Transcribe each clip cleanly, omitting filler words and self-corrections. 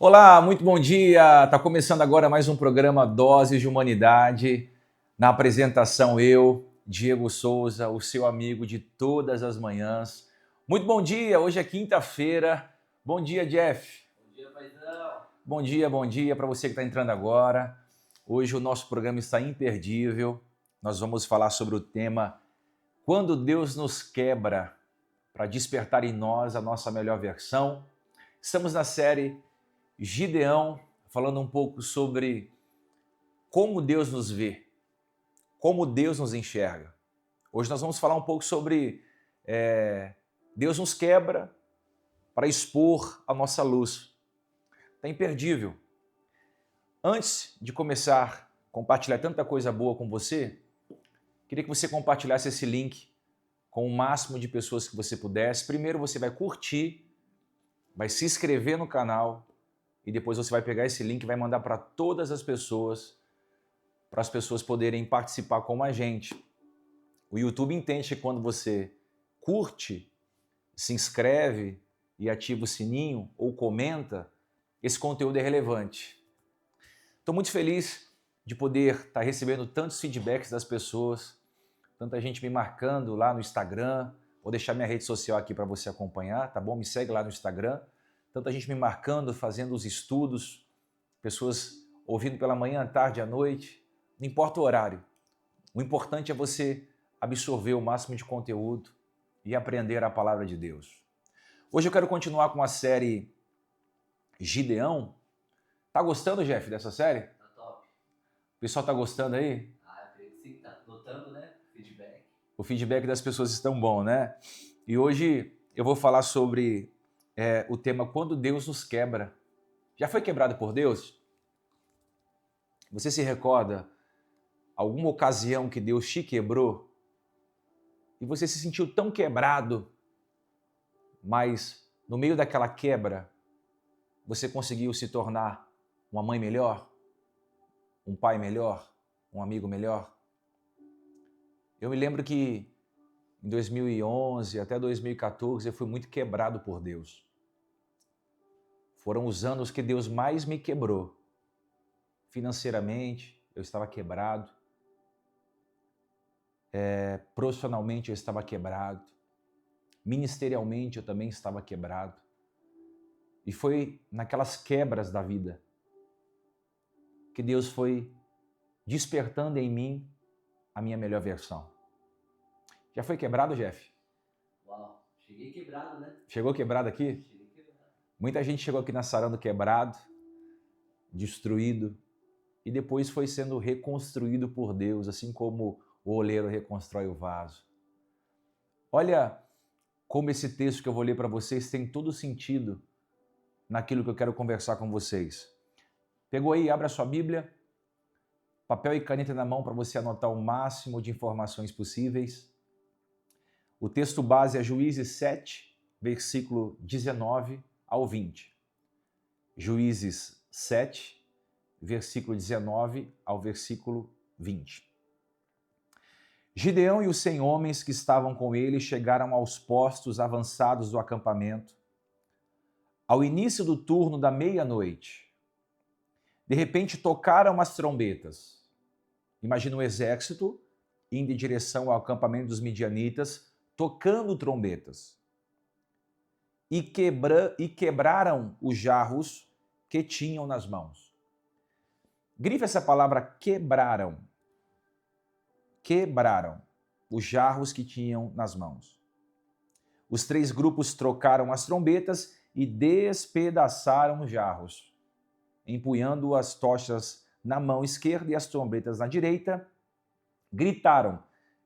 Olá, muito bom dia. Tá começando agora mais um programa Doses de Humanidade. Na apresentação eu, Diego Souza, o seu amigo de todas as manhãs. Muito bom dia. Hoje é quinta-feira. Bom dia, Jeff. Bom dia, paizão. Bom dia para você que está entrando agora. Hoje o nosso programa está imperdível. Nós vamos falar sobre o tema Quando Deus nos quebra, para despertar em nós a nossa melhor versão. Estamos na série Gideão, falando um pouco sobre como Deus nos vê, como Deus nos enxerga. Hoje nós vamos falar um pouco sobre Deus nos quebra para expor a nossa luz. Está imperdível. Antes de começar a compartilhar tanta coisa boa com você, queria que você compartilhasse esse link com o máximo de pessoas que você pudesse. Primeiro você vai curtir, vai se inscrever no canal, e depois você vai pegar esse link e vai mandar para todas as pessoas, para as pessoas poderem participar com a gente. O YouTube entende que quando você curte, se inscreve e ativa o sininho ou comenta, esse conteúdo é relevante. Estou muito feliz de poder estar recebendo tantos feedbacks das pessoas, tanta gente me marcando lá no Instagram. Vou deixar minha rede social aqui para você acompanhar, tá bom? Me segue lá no Instagram. Tanta gente me marcando, fazendo os estudos, pessoas ouvindo pela manhã, à tarde, à noite. Não importa o horário. O importante é você absorver o máximo de conteúdo e aprender a palavra de Deus. Hoje eu quero continuar com a série Gideão. Tá gostando, Jeff, dessa série? Tá top. O pessoal tá gostando aí? Creio que sim, tá notando, né? Feedback. O feedback das pessoas estão bom, né? E hoje eu vou falar sobre o tema Quando Deus nos quebra. Já foi quebrado por Deus? Você se recorda alguma ocasião que Deus te quebrou e você se sentiu tão quebrado, mas no meio daquela quebra você conseguiu se tornar uma mãe melhor, um pai melhor, um amigo melhor? Eu me lembro que em 2011 até 2014 eu fui muito quebrado por Deus. Foram os anos que Deus mais me quebrou. Financeiramente, eu estava quebrado. Profissionalmente, eu estava quebrado. Ministerialmente, eu também estava quebrado. E foi naquelas quebras da vida que Deus foi despertando em mim a minha melhor versão. Já foi quebrado, Jeff? Uau, cheguei quebrado, né? Chegou quebrado aqui? Cheguei quebrado. Muita gente chegou aqui na Sarando quebrado, destruído, e depois foi sendo reconstruído por Deus, assim como o oleiro reconstrói o vaso. Olha como esse texto que eu vou ler para vocês tem todo sentido naquilo que eu quero conversar com vocês. Pegou aí, abre a sua Bíblia, papel e caneta na mão para você anotar o máximo de informações possíveis. O texto base é Juízes 7, versículo 19 ao 20. Juízes 7, versículo 19 ao versículo 20. Gideão e os 100 homens que estavam com ele chegaram aos postos avançados do acampamento, ao início do turno da meia-noite. De repente tocaram as trombetas. Imagina um exército indo em direção ao acampamento dos midianitas, tocando trombetas. E quebraram os jarros que tinham nas mãos. Grife essa palavra quebraram. Quebraram os jarros que tinham nas mãos. Os 3 grupos trocaram as trombetas e despedaçaram os jarros, empunhando as tochas na mão esquerda e as trombetas na direita. Gritaram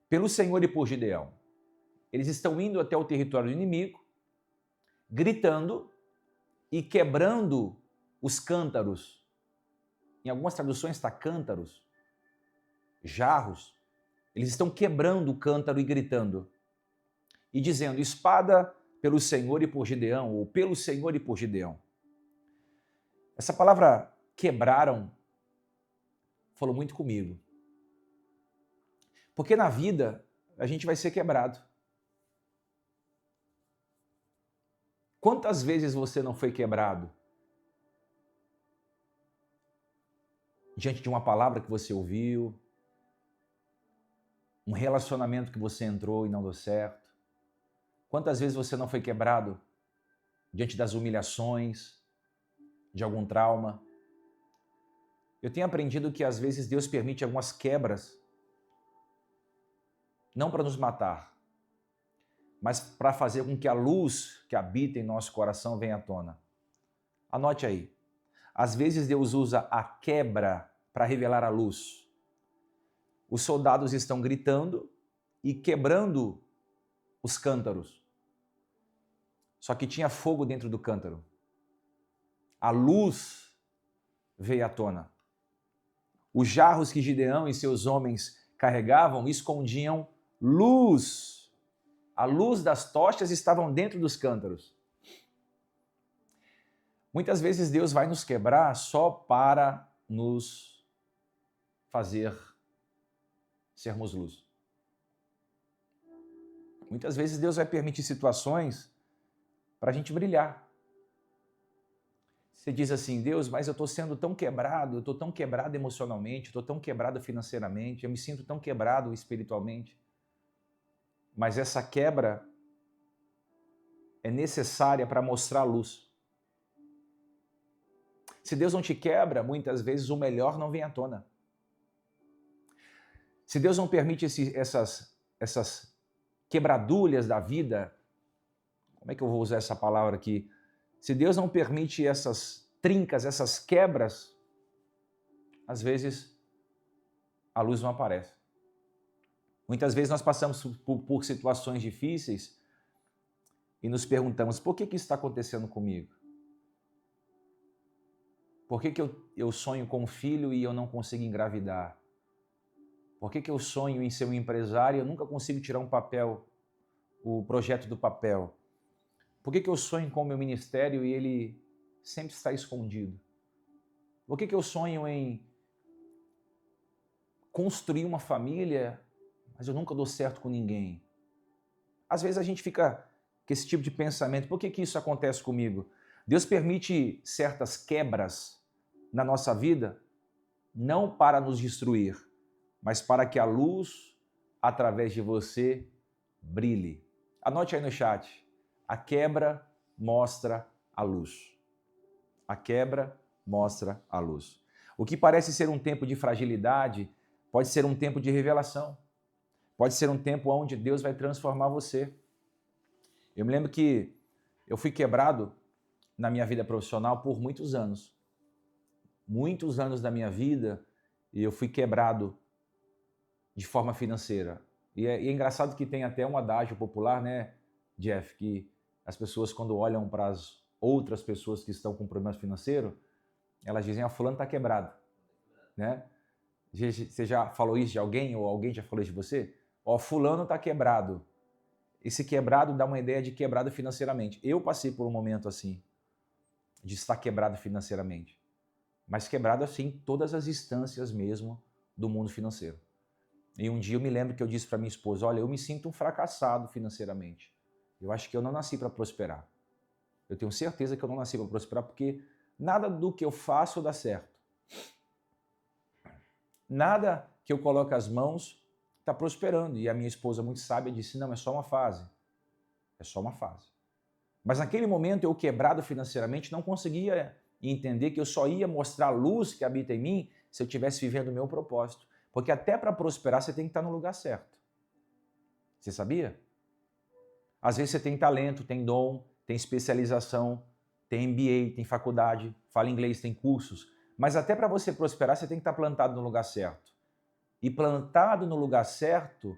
pelo Senhor e por Gideão. Eles estão indo até o território do inimigo, gritando e quebrando os cântaros. Em algumas traduções está cântaros, jarros. Eles estão quebrando o cântaro e gritando. E dizendo, espada pelo Senhor e por Gideão, ou pelo Senhor e por Gideão. Essa palavra quebraram falou muito comigo. Porque na vida a gente vai ser quebrado. Quantas vezes você não foi quebrado? diante de uma palavra que você ouviu, um relacionamento que você entrou e não deu certo? Quantas vezes você não foi quebrado diante das humilhações, de algum trauma? Eu tenho aprendido que às vezes Deus permite algumas quebras, não para nos matar, mas para fazer com que a luz que habita em nosso coração venha à tona. Anote aí. Às vezes Deus usa a quebra para revelar a luz. Os soldados estão gritando e quebrando os cântaros. Só que tinha fogo dentro do cântaro. A luz veio à tona. Os jarros que Gideão e seus homens carregavam escondiam luz. A luz das tochas estavam dentro dos cântaros. Muitas vezes Deus vai nos quebrar só para nos fazer sermos luz. Muitas vezes Deus vai permitir situações para a gente brilhar. Você diz assim, Deus, mas eu estou sendo tão quebrado, eu estou tão quebrado emocionalmente, estou tão quebrado financeiramente, eu me sinto tão quebrado espiritualmente. Mas essa quebra é necessária para mostrar a luz. Se Deus não te quebra, muitas vezes o melhor não vem à tona. Se Deus não permite essas quebradulhas da vida, como é que eu vou usar essa palavra aqui? Se Deus não permite essas trincas, essas quebras, às vezes a luz não aparece. Muitas vezes nós passamos por situações difíceis e nos perguntamos, por que isso está acontecendo comigo? Por que eu sonho com um filho e eu não consigo engravidar? Por que eu sonho em ser um empresário e eu nunca consigo tirar o projeto do papel? Por que eu sonho com o meu ministério e ele sempre está escondido? Por que eu sonho em construir uma família, mas eu nunca dou certo com ninguém? Às vezes a gente fica com esse tipo de pensamento, por que isso acontece comigo? Deus permite certas quebras na nossa vida, não para nos destruir, mas para que a luz, através de você, brilhe. Anote aí no chat. A quebra mostra a luz. A quebra mostra a luz. O que parece ser um tempo de fragilidade pode ser um tempo de revelação. Pode ser um tempo onde Deus vai transformar você. Eu me lembro que eu fui quebrado na minha vida profissional por muitos anos. Muitos anos da minha vida e eu fui quebrado de forma financeira. E é engraçado que tem até um adágio popular, né, Jeff, que as pessoas quando olham para as outras pessoas que estão com problemas financeiros, elas dizem, fulano está quebrado, né? Você já falou isso de alguém ou alguém já falou isso de você? Fulano está quebrado. Esse quebrado dá uma ideia de quebrado financeiramente. Eu passei por um momento assim, de estar quebrado financeiramente. Mas quebrado assim em todas as instâncias mesmo do mundo financeiro. E um dia eu me lembro que eu disse para minha esposa, olha, eu me sinto um fracassado financeiramente. Eu acho que eu não nasci para prosperar. Eu tenho certeza que eu não nasci para prosperar porque nada do que eu faço dá certo. Nada que eu coloque as mãos está prosperando. E a minha esposa, muito sábia, disse, não, é só uma fase. É só uma fase. Mas naquele momento eu, quebrado financeiramente, não conseguia entender que eu só ia mostrar a luz que habita em mim se eu estivesse vivendo o meu propósito. Porque até para prosperar você tem que estar no lugar certo. Você sabia? Às vezes você tem talento, tem dom, tem especialização, tem MBA, tem faculdade, fala inglês, tem cursos. Mas até para você prosperar você tem que estar plantado no lugar certo. E plantado no lugar certo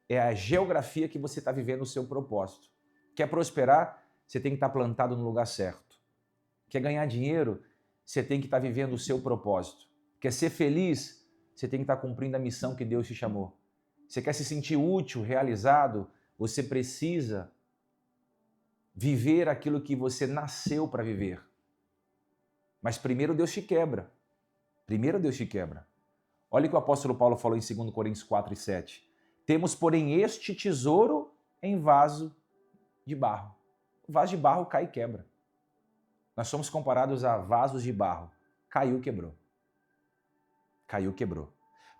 é a geografia que você está vivendo o seu propósito. Quer prosperar, você tem que estar plantado no lugar certo. Quer ganhar dinheiro, você tem que estar vivendo o seu propósito. Quer ser feliz, você tem que estar cumprindo a missão que Deus te chamou. Você quer se sentir útil, realizado, você precisa viver aquilo que você nasceu para viver. Mas primeiro Deus te quebra. Primeiro Deus te quebra. Olha o que o apóstolo Paulo falou em 2 Coríntios 4 e 7. Temos, porém, este tesouro em vaso de barro. O vaso de barro cai e quebra. Nós somos comparados a vasos de barro. Caiu e quebrou. Caiu, quebrou.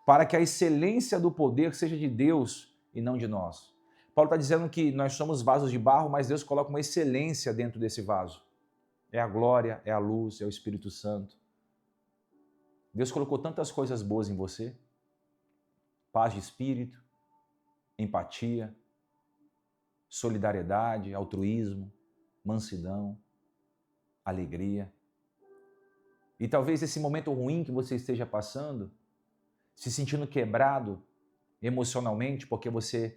Para que a excelência do poder seja de Deus e não de nós. Paulo está dizendo que nós somos vasos de barro, mas Deus coloca uma excelência dentro desse vaso. É a glória, é a luz, é o Espírito Santo. Deus colocou tantas coisas boas em você. Paz de espírito, empatia, solidariedade, altruísmo, mansidão, alegria. E talvez esse momento ruim que você esteja passando, se sentindo quebrado emocionalmente porque você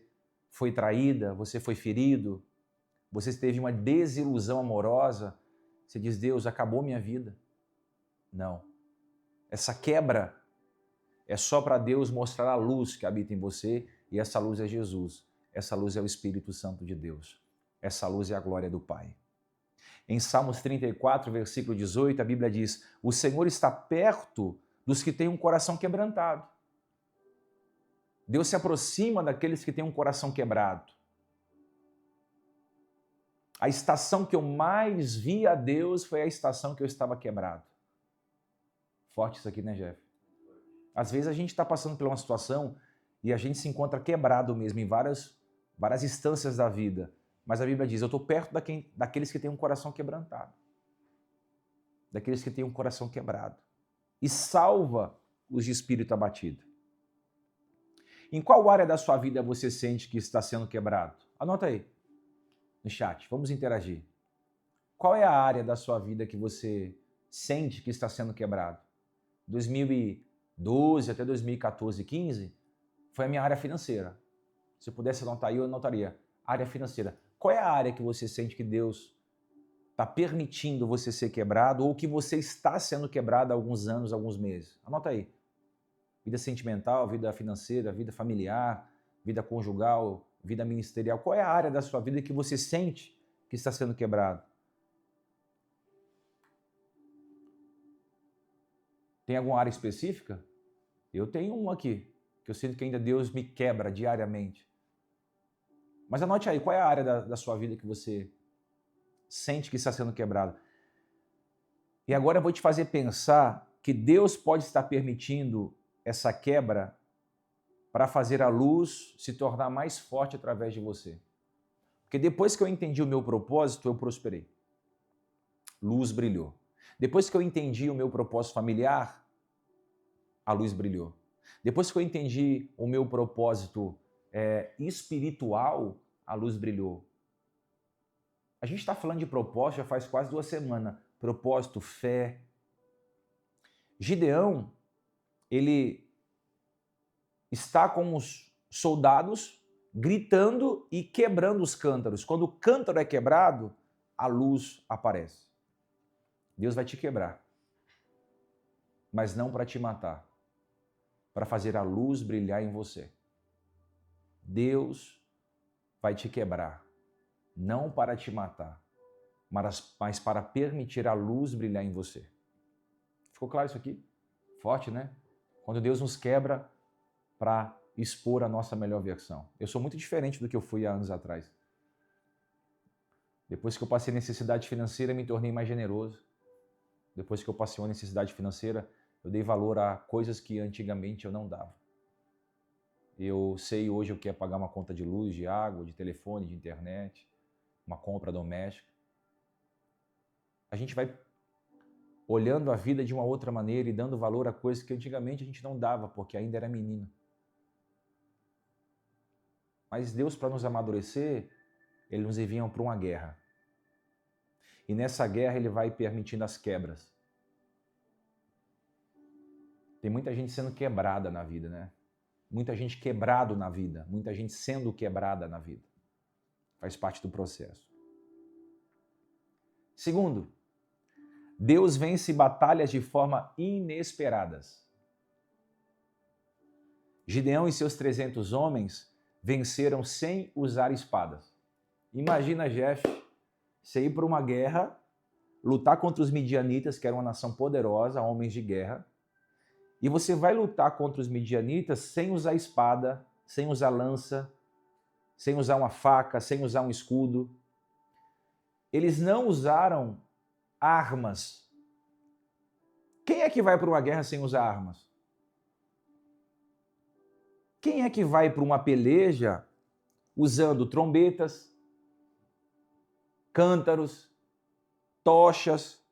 foi traída, você foi ferido, você teve uma desilusão amorosa, você diz, Deus, acabou minha vida. Não. Essa quebra é só para Deus mostrar a luz que habita em você, e essa luz é Jesus. Essa luz é o Espírito Santo de Deus. Essa luz é a glória do Pai. Em Salmos 34, versículo 18, a Bíblia diz, o Senhor está perto dos que têm um coração quebrantado. Deus se aproxima daqueles que têm um coração quebrado. A estação que eu mais vi a Deus foi a estação que eu estava quebrado. Forte isso aqui, né, Jeff? Às vezes a gente está passando por uma situação e a gente se encontra quebrado mesmo em várias instâncias da vida. Mas a Bíblia diz, eu estou perto daqueles que têm um coração quebrantado. Daqueles que têm um coração quebrado. E salva os de espírito abatido. Em qual área da sua vida você sente que está sendo quebrado? Anota aí, no chat, vamos interagir. Qual é a área da sua vida que você sente que está sendo quebrado? 2012 até 2014, 15, foi a minha área financeira. Se eu pudesse anotar aí, eu anotaria. Área financeira. Qual é a área que você sente que Deus está permitindo você ser quebrado ou que você está sendo quebrado há alguns anos, alguns meses? Anota aí. Vida sentimental, vida financeira, vida familiar, vida conjugal, vida ministerial. Qual é a área da sua vida que você sente que está sendo quebrado? Tem alguma área específica? Eu tenho uma aqui, que eu sinto que ainda Deus me quebra diariamente. Mas anote aí, qual é a área da sua vida que você sente que está sendo quebrada? E agora eu vou te fazer pensar que Deus pode estar permitindo essa quebra para fazer a luz se tornar mais forte através de você. Porque depois que eu entendi o meu propósito, eu prosperei. Luz brilhou. Depois que eu entendi o meu propósito familiar, a luz brilhou. Depois que eu entendi o meu propósito espiritual, a luz brilhou. A gente está falando de propósito já faz quase 2 semanas. Propósito, fé. Gideão, ele está com os soldados gritando e quebrando os cântaros. Quando o cântaro é quebrado, a luz aparece. Deus vai te quebrar, mas não para te matar, para fazer a luz brilhar em você. Deus vai te quebrar, não para te matar, mas para permitir a luz brilhar em você. Ficou claro isso aqui? Forte, né? Quando Deus nos quebra para expor a nossa melhor versão. Eu sou muito diferente do que eu fui há anos atrás. Depois que eu passei necessidade financeira, me tornei mais generoso. Depois que eu passei uma necessidade financeira, eu dei valor a coisas que antigamente eu não dava. Eu sei hoje o que é pagar uma conta de luz, de água, de telefone, de internet, uma compra doméstica. A gente vai olhando a vida de uma outra maneira e dando valor a coisas que antigamente a gente não dava, porque ainda era menino. Mas Deus, para nos amadurecer, Ele nos envia para uma guerra. E nessa guerra Ele vai permitindo as quebras. Tem muita gente sendo quebrada na vida, né? Muita gente quebrado na vida, muita gente sendo quebrada na vida. Faz parte do processo. Segundo, Deus vence batalhas de forma inesperadas. Gideão e seus 300 homens venceram sem usar espadas. Imagina, Jeff, você ir para uma guerra, lutar contra os midianitas, que era uma nação poderosa, homens de guerra, e você vai lutar contra os midianitas sem usar espada, sem usar lança, sem usar uma faca, sem usar um escudo. Eles não usaram armas. Quem é que vai para uma guerra sem usar armas? Quem é que vai para uma peleja usando trombetas, cântaros, tochas?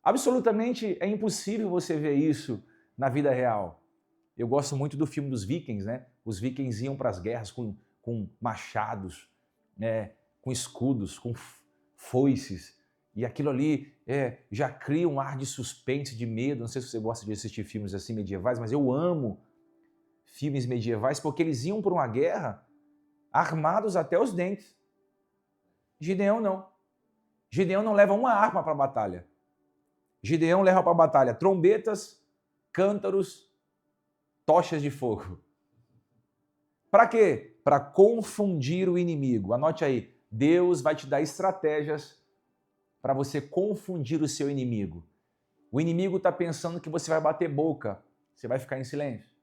Absolutamente é impossível você ver isso na vida real. Eu gosto muito do filme dos Vikings, né? Os Vikings iam para as guerras com machados, com escudos, com foices. E aquilo ali já cria um ar de suspense, de medo. Não sei se você gosta de assistir filmes assim medievais, mas eu amo filmes medievais porque eles iam para uma guerra armados até os dentes. Gideão não. Gideão não leva uma arma para a batalha. Gideão leva para a batalha trombetas, cântaros, tochas de fogo. Para quê? Para confundir o inimigo. Anote aí, Deus vai te dar estratégias para você confundir o seu inimigo. O inimigo está pensando que você vai bater boca, você vai ficar em silêncio.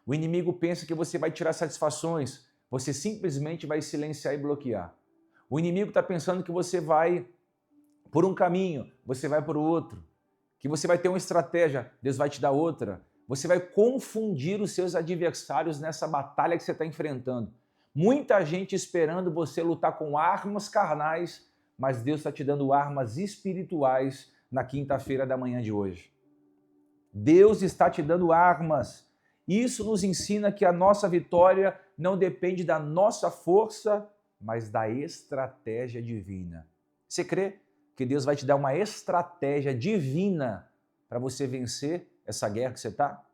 O inimigo pensa que você vai tirar satisfações, você simplesmente vai silenciar e bloquear. O inimigo está pensando que você vai por um caminho, você vai por outro. Que você vai ter uma estratégia, Deus vai te dar outra. Você vai confundir os seus adversários nessa batalha que você está enfrentando. Muita gente esperando você lutar com armas carnais, mas Deus está te dando armas espirituais na quinta-feira da manhã de hoje. Deus está te dando armas. Isso nos ensina que a nossa vitória não depende da nossa força, mas da estratégia divina. Você crê que Deus vai te dar uma estratégia divina para você vencer essa guerra que você está?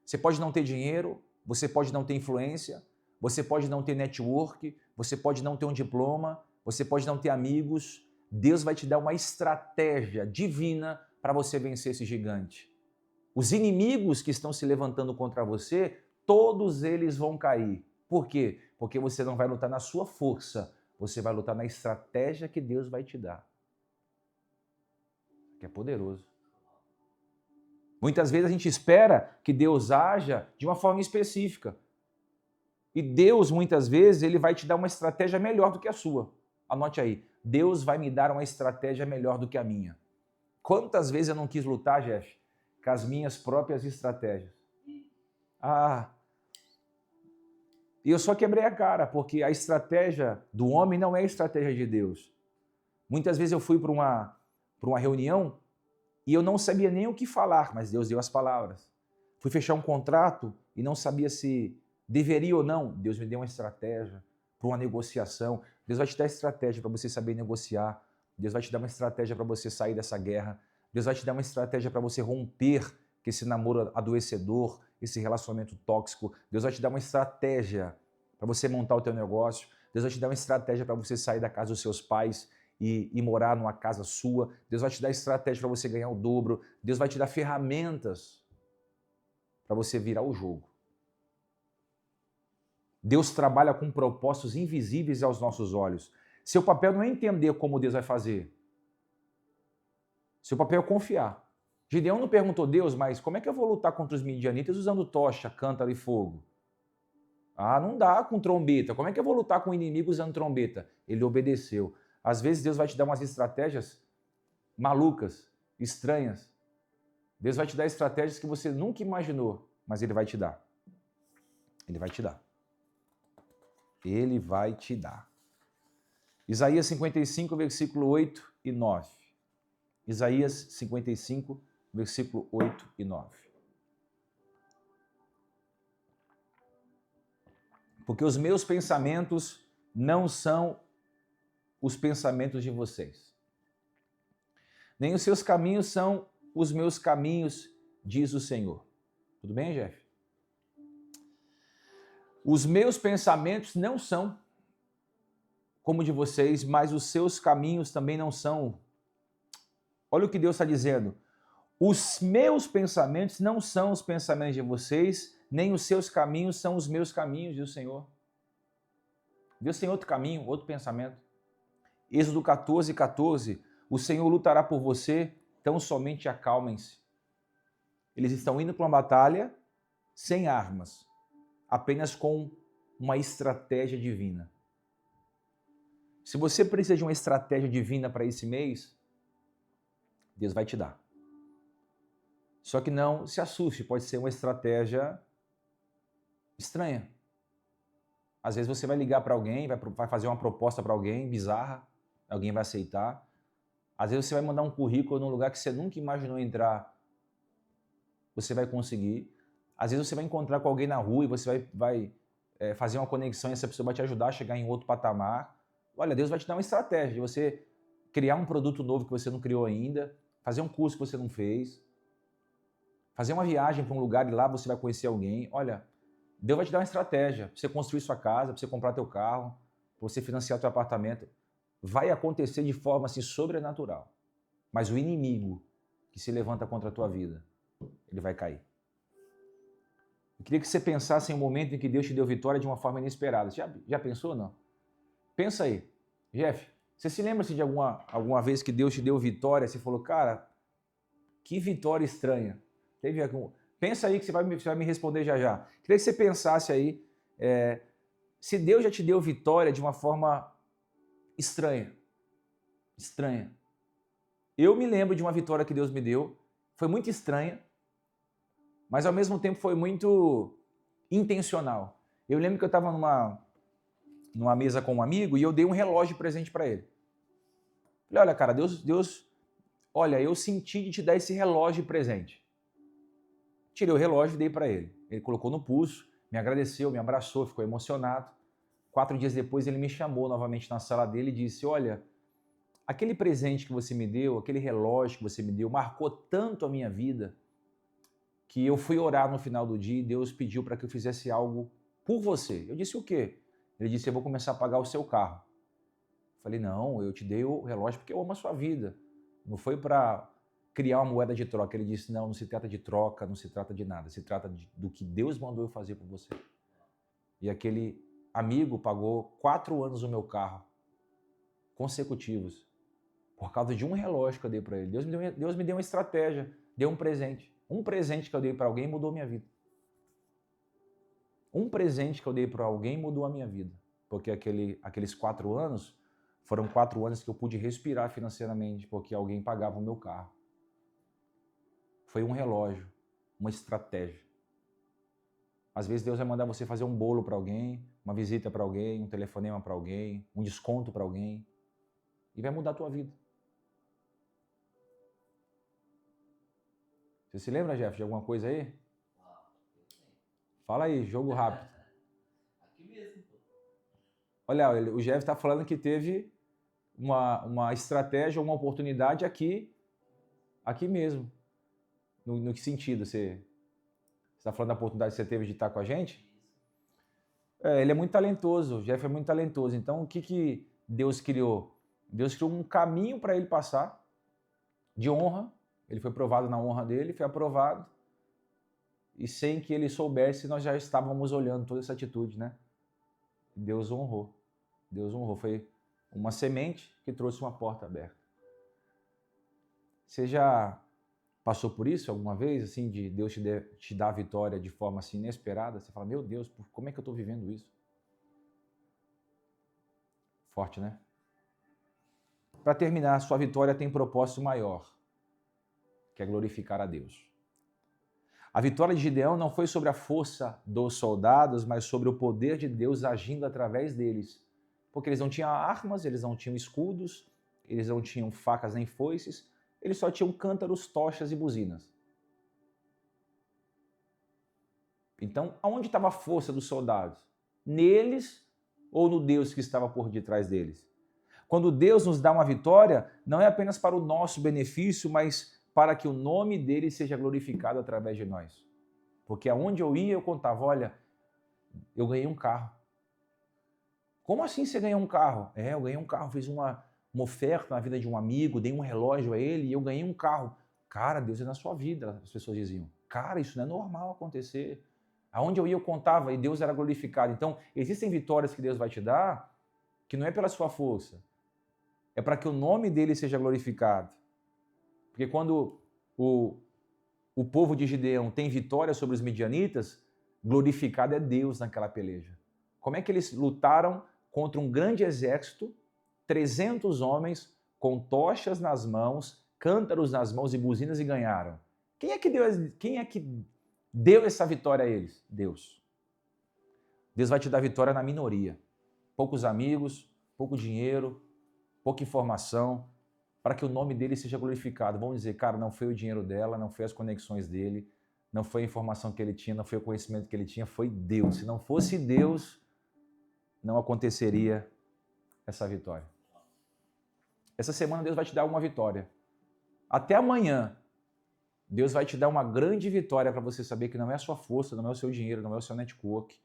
Você pode não ter dinheiro, você pode não ter influência, você pode não ter network, você pode não ter um diploma, você pode não ter amigos. Deus vai te dar uma estratégia divina para você vencer esse gigante. Os inimigos que estão se levantando contra você, todos eles vão cair. Por quê? Porque você não vai lutar na sua força, você vai lutar na estratégia que Deus vai te dar. Que é poderoso. Muitas vezes a gente espera que Deus haja de uma forma específica. E Deus, muitas vezes, ele vai te dar uma estratégia melhor do que a sua. Anote aí, Deus vai me dar uma estratégia melhor do que a minha. Quantas vezes eu não quis lutar, Jeff, com as minhas próprias estratégias? E eu só quebrei a cara, porque a estratégia do homem não é a estratégia de Deus. Muitas vezes eu fui para uma reunião e eu não sabia nem o que falar, mas Deus deu as palavras. Fui fechar um contrato e não sabia se deveria ou não. Deus me deu uma estratégia para uma negociação. Deus vai te dar estratégia para você saber negociar. Deus vai te dar uma estratégia para você sair dessa guerra. Deus vai te dar uma estratégia para você romper com esse namoro adoecedor, esse relacionamento tóxico. Deus vai te dar uma estratégia para você montar o teu negócio. Deus vai te dar uma estratégia para você sair da casa dos seus pais e morar numa casa sua. Deus vai te dar estratégia para você ganhar o dobro. Deus vai te dar ferramentas para você virar o jogo. Deus trabalha com propósitos invisíveis aos nossos olhos. Seu papel não é entender como Deus vai fazer. Seu papel é confiar. Gideão não perguntou, Deus, mas como é que eu vou lutar contra os midianitas usando tocha, cântaro e fogo? Não dá com trombeta. Como é que eu vou lutar com o inimigo usando trombeta? Ele obedeceu. Às vezes Deus vai te dar umas estratégias malucas, estranhas. Deus vai te dar estratégias que você nunca imaginou, mas Ele vai te dar. Ele vai te dar. Ele vai te dar. Isaías 55, versículo 8 e 9. Isaías 55, versículo 8 e 9. Porque os meus pensamentos não são os pensamentos de vocês. Nem os seus caminhos são os meus caminhos, diz o Senhor. Tudo bem, Jeff? Os meus pensamentos não são como de vocês, mas os seus caminhos também não são. Olha o que Deus está dizendo. Os meus pensamentos não são os pensamentos de vocês, nem os seus caminhos são os meus caminhos, diz o Senhor. Deus tem outro caminho, outro pensamento. Êxodo 14, 14. O Senhor lutará por você, tão somente acalmem-se. Eles estão indo para uma batalha sem armas, apenas com uma estratégia divina. Se você precisa de uma estratégia divina para esse mês, Deus vai te dar. Só que não se assuste, pode ser uma estratégia estranha. Às vezes você vai ligar para alguém, vai fazer uma proposta para alguém bizarra, alguém vai aceitar. Às vezes você vai mandar um currículo num lugar que você nunca imaginou entrar, você vai conseguir. Às vezes você vai encontrar com alguém na rua e você vai fazer uma conexão e essa pessoa vai te ajudar a chegar em outro patamar. Olha, Deus vai te dar uma estratégia de você criar um produto novo que você não criou ainda, fazer um curso que você não fez, fazer uma viagem para um lugar e lá você vai conhecer alguém. Olha, Deus vai te dar uma estratégia para você construir sua casa, para você comprar teu carro, para você financiar teu apartamento. Vai acontecer de forma assim sobrenatural. Mas o inimigo que se levanta contra a tua vida, ele vai cair. Eu queria que você pensasse em um momento em que Deus te deu vitória de uma forma inesperada. Já pensou, não? Pensa aí. Jeff, você se lembra de alguma vez que Deus te deu vitória? Você falou, cara, que vitória estranha. Teve algum... Pensa aí que você vai me responder já já. Queria que você pensasse aí, se Deus já te deu vitória de uma forma estranha. Estranha. Eu me lembro de uma vitória que Deus me deu. Foi muito estranha, mas ao mesmo tempo foi muito intencional. Eu lembro que eu estava numa mesa com um amigo e eu dei um relógio de presente para ele. Falei, olha, cara, olha, eu senti de te dar esse relógio de presente. Tirei o relógio e dei para ele. Ele colocou no pulso, me agradeceu, me abraçou, ficou emocionado. 4 dias depois ele me chamou novamente na sala dele e disse, olha, aquele presente que você me deu, aquele relógio que você me deu, marcou tanto a minha vida que eu fui orar no final do dia e Deus pediu para que eu fizesse algo por você. Eu disse, o quê? Ele disse, eu vou começar a pagar o seu carro. Eu falei, não, eu te dei o relógio porque eu amo a sua vida. Não foi para criar uma moeda de troca. Ele disse, não se trata de troca, não se trata de nada. Se trata do que Deus mandou eu fazer por você. E aquele amigo pagou 4 anos o meu carro, consecutivos, por causa de um relógio que eu dei para ele. Deus me deu uma estratégia, deu um presente. Um presente que eu dei para alguém mudou minha vida. Um presente que eu dei para alguém mudou a minha vida. Porque aqueles 4 anos foram 4 anos que eu pude respirar financeiramente, porque alguém pagava o meu carro. Foi um relógio, uma estratégia. Às vezes Deus vai mandar você fazer um bolo para alguém, uma visita para alguém, um telefonema para alguém, um desconto para alguém. E vai mudar a tua vida. Você se lembra, Jeff, de alguma coisa aí? Fala aí, jogo rápido. Aqui mesmo, pô. Olha, o Jeff está falando que teve uma estratégia, uma oportunidade aqui mesmo. No que sentido? Você está falando da oportunidade que você teve de estar com a gente? Ele é muito talentoso, o Jeff é muito talentoso. Então, o que Deus criou? Deus criou um caminho para ele passar de honra. Ele foi provado na honra dele, foi aprovado. E sem que ele soubesse, nós já estávamos olhando toda essa atitude, né? Deus honrou. Deus honrou. Foi uma semente que trouxe uma porta aberta. Você já passou por isso alguma vez, assim, de Deus te dar a vitória de forma assim inesperada? Você fala, meu Deus, como é que eu estou vivendo isso? Forte, né? Para terminar, sua vitória tem propósito maior, que é glorificar a Deus. A vitória de Gideão não foi sobre a força dos soldados, mas sobre o poder de Deus agindo através deles. Porque eles não tinham armas, eles não tinham escudos, eles não tinham facas nem foices, eles só tinham cântaros, tochas e buzinas. Então, aonde estava a força dos soldados? Neles ou no Deus que estava por detrás deles? Quando Deus nos dá uma vitória, não é apenas para o nosso benefício, mas para que o nome dele seja glorificado através de nós. Porque aonde eu ia, eu contava, olha, eu ganhei um carro. Como assim você ganhou um carro? Eu ganhei um carro, fiz uma oferta na vida de um amigo, dei um relógio a ele e eu ganhei um carro. Cara, Deus é na sua vida, as pessoas diziam. Cara, isso não é normal acontecer. Aonde eu ia, eu contava e Deus era glorificado. Então, existem vitórias que Deus vai te dar que não é pela sua força, é para que o nome dele seja glorificado. Porque quando o povo de Gideão tem vitória sobre os midianitas, glorificado é Deus naquela peleja. Como é que eles lutaram contra um grande exército, 300 homens com tochas nas mãos, cântaros nas mãos e buzinas e ganharam? Quem é que deu essa vitória a eles? Deus. Deus vai te dar vitória na minoria. Poucos amigos, pouco dinheiro, pouca informação, para que o nome dele seja glorificado. Vamos dizer, cara, não foi o dinheiro dela, não foi as conexões dele, não foi a informação que ele tinha, não foi o conhecimento que ele tinha, foi Deus. Se não fosse Deus, não aconteceria essa vitória. Essa semana Deus vai te dar uma vitória. Até amanhã, Deus vai te dar uma grande vitória para você saber que não é a sua força, não é o seu dinheiro, não é o seu network,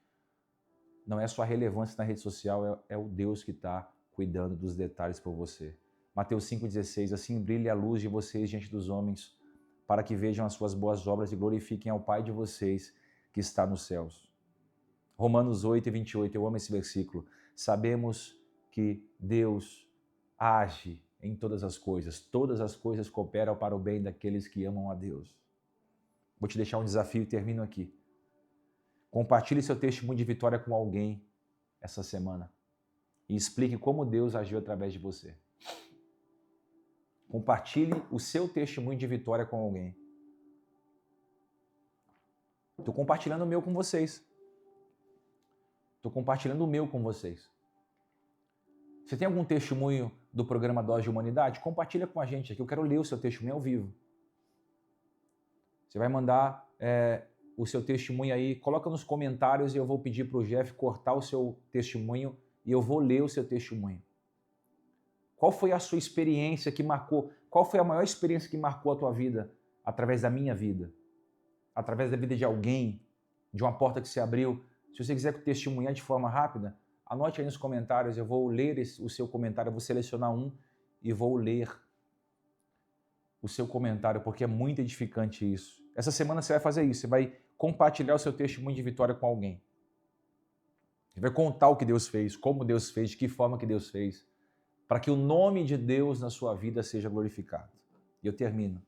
não é a sua relevância na rede social, é o Deus que está cuidando dos detalhes por você. Mateus 5,16, assim brilhe a luz de vocês diante dos homens, para que vejam as suas boas obras e glorifiquem ao Pai de vocês que está nos céus. Romanos 8,28, eu amo esse versículo. Sabemos que Deus age em todas as coisas cooperam para o bem daqueles que amam a Deus. Vou te deixar um desafio e termino aqui. Compartilhe seu testemunho de vitória com alguém essa semana e explique como Deus agiu através de você. Compartilhe o seu testemunho de vitória com alguém. Estou compartilhando o meu com vocês. Estou compartilhando o meu com vocês. Você tem algum testemunho do programa Dose de Humanidade? Compartilha com a gente aqui. Eu quero ler o seu testemunho ao vivo. Você vai mandar o seu testemunho aí. Coloca nos comentários e eu vou pedir para o Jeff cortar o seu testemunho e eu vou ler o seu testemunho. Qual foi a sua experiência que marcou? Qual foi a maior experiência que marcou a tua vida através da minha vida? Através da vida de alguém? De uma porta que se abriu? Se você quiser testemunhar de forma rápida, anote aí nos comentários, eu vou ler o seu comentário, eu vou selecionar um e vou ler o seu comentário, porque é muito edificante isso. Essa semana você vai fazer isso, você vai compartilhar o seu testemunho de vitória com alguém. Você vai contar o que Deus fez, como Deus fez, de que forma que Deus fez, para que o nome de Deus na sua vida seja glorificado. E eu termino.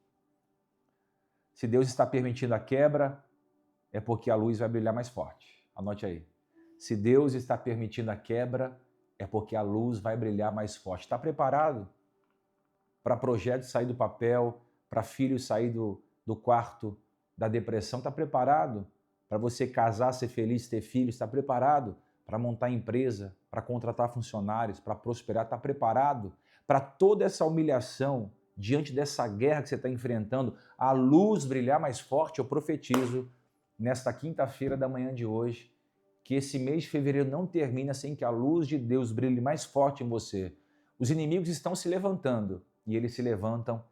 Se Deus está permitindo a quebra, é porque a luz vai brilhar mais forte. Anote aí. Se Deus está permitindo a quebra, é porque a luz vai brilhar mais forte. Está preparado para projetos sair do papel, para filhos sair do quarto da depressão? Está preparado para você casar, ser feliz, ter filhos? Está preparado para montar empresa, para contratar funcionários, para prosperar? Está preparado para toda essa humilhação, diante dessa guerra que você está enfrentando, a luz brilhar mais forte? Eu profetizo nesta quinta-feira da manhã de hoje, que esse mês de fevereiro não termina sem que a luz de Deus brilhe mais forte em você. Os inimigos estão se levantando e eles se levantam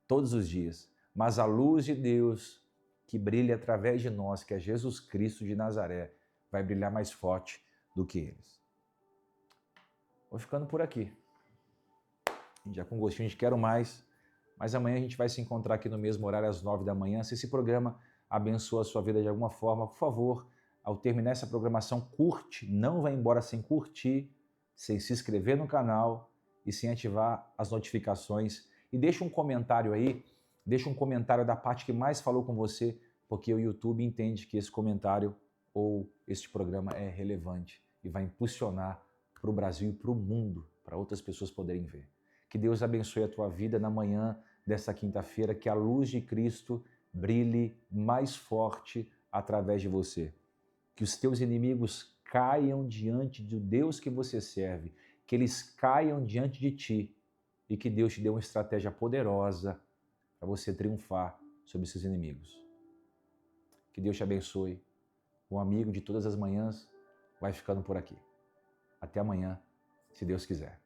todos os dias. Mas a luz de Deus que brilha através de nós, que é Jesus Cristo de Nazaré, vai brilhar mais forte do que eles. Vou ficando por aqui. Já com gostinho de quero mais, mas amanhã a gente vai se encontrar aqui no mesmo horário às 9 da manhã. Se esse programa abençoa a sua vida de alguma forma, por favor, ao terminar essa programação, curte, não vai embora sem curtir, sem se inscrever no canal e sem ativar as notificações. E deixa um comentário aí, deixa um comentário da parte que mais falou com você, porque o YouTube entende que esse comentário ou este programa é relevante e vai impulsionar para o Brasil e para o mundo, para outras pessoas poderem ver. Que Deus abençoe a tua vida na manhã desta quinta-feira, que a luz de Cristo brilhe mais forte através de você. Que os teus inimigos caiam diante do Deus que você serve, que eles caiam diante de ti e que Deus te dê uma estratégia poderosa para você triunfar sobre seus inimigos. Que Deus te abençoe. Um amigo de todas as manhãs vai ficando por aqui. Até amanhã, se Deus quiser.